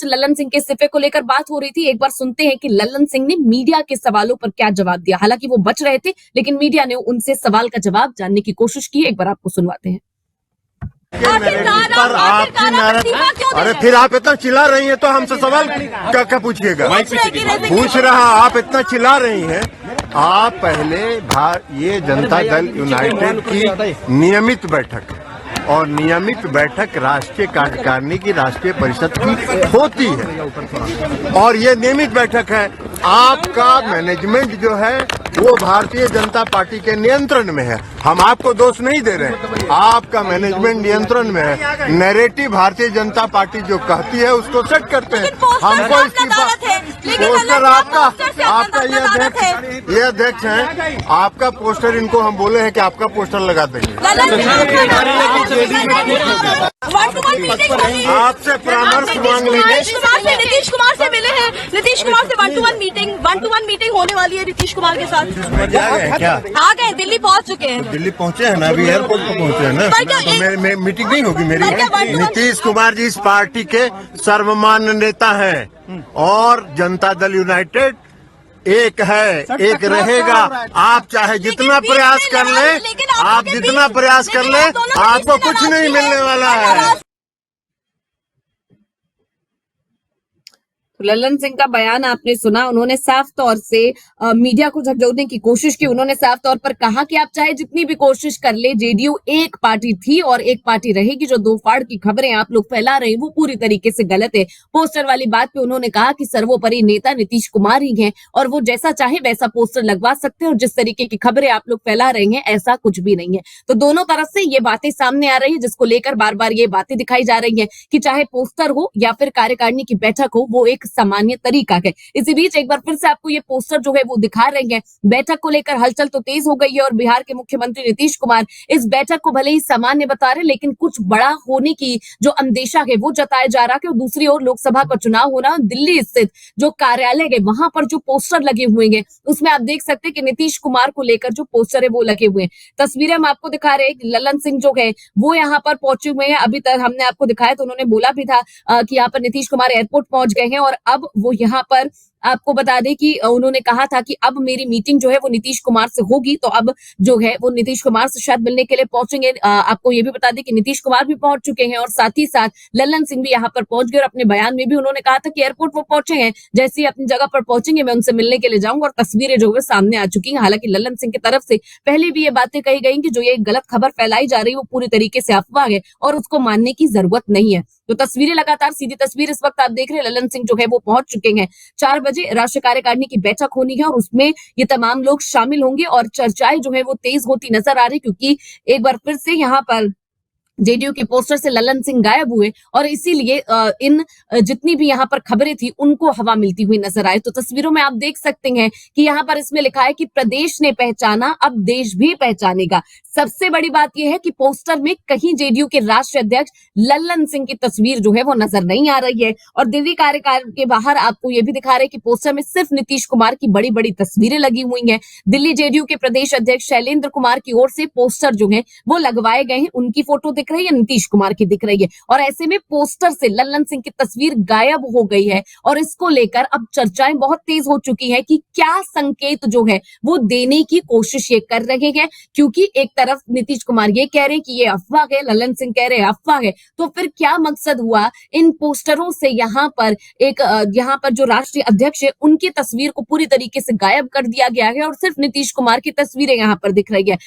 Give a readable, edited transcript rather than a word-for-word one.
लल्लन सिंह के इस्तीफे को लेकर बात हो रही थी। एक बार सुनते हैं कि लल्लन सिंह ने मीडिया के सवालों पर क्या जवाब दिया। हालांकि वो बच रहे थे, लेकिन मीडिया ने उनसे सवाल का जवाब जानने की कोशिश की। एक बार आपको सुनवाते हैं। पर आपकी नाराज, अरे फिर आप इतना चिल्ला रही हैं तो हमसे सवाल क्या पूछिएगा? पूछ रहा, आप इतना चिल्ला रही हैं। आप पहले ये जनता दल यूनाइटेड की नियमित बैठक है और नियमित बैठक राष्ट्रीय कार्यकारिणी की राष्ट्रीय परिषद की होती है और ये नियमित बैठक है। आपका मैनेजमेंट जो है वो भारतीय जनता पार्टी के नियंत्रण में है। हम आपको दोष नहीं दे रहे हैं, आपका मैनेजमेंट नियंत्रण में है। नैरेटिव भारतीय जनता पार्टी जो कहती है उसको सेट करते हैं। हमको इस्तीफा पोस्टर आपका ये अध्यक्ष है, आपका पोस्टर इनको हम बोले हैं कि आपका पोस्टर लगा देंगे। आपसे परामर्श मांग लेंगे। नीतीश कुमार से मिले हैं, नीतीश कुमार से वन टू वन मीटिंग होने वाली है नीतीश कुमार के साथ। क्या आ गए? दिल्ली पहुंच चुके हैं। दिल्ली पहुंचे हैं ना, अभी एयरपोर्ट पर पहुंचे हैं ना, तो मीटिंग नहीं होगी मेरी। नीतीश कुमार जी इस पार्टी के सर्वमान्य नेता हैं और जनता दल यूनाइटेड एक है, एक रहेगा। आप चाहे जितना प्रयास कर ले, आप जितना प्रयास कर ले, आपको कुछ नहीं मिलने वाला है। तो लल्लन सिंह का बयान आपने सुना। उन्होंने साफ तौर से मीडिया को झकझोरने की कोशिश की। उन्होंने साफ तौर पर कहा कि आप चाहे जितनी भी कोशिश कर ले, जेडीयू एक पार्टी थी और एक पार्टी रहेगी। जो दो फाड़ की खबरें आप लोग फैला रहे हैं वो पूरी तरीके से गलत है। पोस्टर वाली बात पे उन्होंने कहा कि सर्वोपरि नेता नीतीश कुमार ही हैं और वो जैसा चाहे वैसा पोस्टर लगवा सकते हैं और जिस तरीके की खबरें आप लोग फैला रहे हैं ऐसा कुछ भी नहीं है। तो दोनों तरफ से ये बातें सामने आ रही है, जिसको लेकर बार बार ये बातें दिखाई जा रही है कि चाहे पोस्टर हो या फिर कार्यकारिणी की बैठक हो, वो एक सामान्य तरीका है। इसी बीच एक बार फिर से आपको ये पोस्टर जो है वो दिखा रहे हैं। बैठक को लेकर हलचल तो तेज हो गई है और बिहार के मुख्यमंत्री नीतीश कुमार इस बैठक को भले ही सामान्य बता रहे, लेकिन कुछ बड़ा होने की जो अंदेशा है वो जताया जा रहा है। और दूसरी ओर लोकसभा का चुनाव होना, दिल्ली स्थित जो कार्यालय है वहां पर जो पोस्टर लगे हुए हैं उसमें आप देख सकते हैं कि नीतीश कुमार को लेकर जो पोस्टर है वो लगे हुए हैं। तस्वीरें हम आपको दिखा रहे हैं। लल्लन सिंह जो है वो यहाँ पर पहुंचे हुए हैं। अभी तक हमने आपको दिखाया तो उन्होंने बोला भी था कि यहाँ पर नीतीश कुमार एयरपोर्ट पहुंच गए हैं और अब वो यहाँ पर आपको बता दें कि उन्होंने कहा था कि अब मेरी मीटिंग जो है वो नीतीश कुमार से होगी। तो अब जो है वो नीतीश कुमार से शायद मिलने के लिए पहुंचेंगे। आपको ये भी बता दें कि नीतीश कुमार भी पहुंच चुके हैं और साथ ही साथ लल्लन सिंह भी यहाँ पर पहुंच गए और अपने बयान में भी उन्होंने कहा था कि एयरपोर्ट वो पहुंचे हैं, जैसे ही अपनी जगह पर पहुंचेंगे मैं उनसे मिलने के लिए जाऊंगा। और तस्वीरें जो है सामने आ चुकी हैं। हालांकि लल्लन सिंह की तरफ से पहले भी ये बातें कही गई कि जो ये गलत खबर फैलाई जा रही है वो पूरी तरीके से अफवाह है और उसको मानने की जरूरत नहीं है। तो तस्वीरें लगातार, सीधी तस्वीर इस वक्त आप देख रहे हैं, लल्लन सिंह जो है वो पहुंच चुके हैं। 4 बजे राष्ट्रीय कार्यकारिणी की बैठक होनी है और उसमें ये तमाम लोग शामिल होंगे और चर्चाएं जो है वो तेज होती नजर आ रही, क्योंकि एक बार फिर से यहाँ पर जेडीयू के पोस्टर से लल्लन सिंह गायब हुए और इसीलिए इन जितनी भी यहाँ पर खबरें थी उनको हवा मिलती हुई नजर आए। तो तस्वीरों में आप देख सकते हैं कि यहाँ पर इसमें लिखा है कि प्रदेश ने पहचाना, अब देश भी पहचानेगा। सबसे बड़ी बात यह है कि पोस्टर में कहीं जेडीयू के राष्ट्रीय अध्यक्ष लल्लन सिंह की तस्वीर जो है वो नजर नहीं आ रही है। और दिल्ली कार्यकाल के बाहर आपको ये भी दिखा रहे हैं कि पोस्टर में सिर्फ नीतीश कुमार की बड़ी बड़ी तस्वीरें लगी हुई हैं। दिल्ली जेडीयू के प्रदेश अध्यक्ष शैलेंद्र कुमार की ओर से पोस्टर जो है वो लगवाए गए हैं। उनकी फोटो दिख रही है, नीतीश कुमार की दिख रही है और ऐसे में पोस्टर से लल्लन सिंह की तस्वीर गायब हो गई है। और इसको लेकर अब चर्चाएं बहुत तेज हो चुकी है कि क्या संकेत जो है वो देने की कोशिश ये कर रहे हैं, क्योंकि एक तरफ नीतीश कुमार ये कह रहे हैं कि ये अफवाह है, लल्लन सिंह कह रहे हैं अफवाह है। तो फिर क्या मकसद हुआ इन पोस्टरों से यहाँ पर जो राष्ट्रीय अध्यक्ष है उनकी तस्वीर को पूरी तरीके से गायब कर दिया गया है और सिर्फ नीतीश कुमार की तस्वीरें यहाँ पर दिख रही है।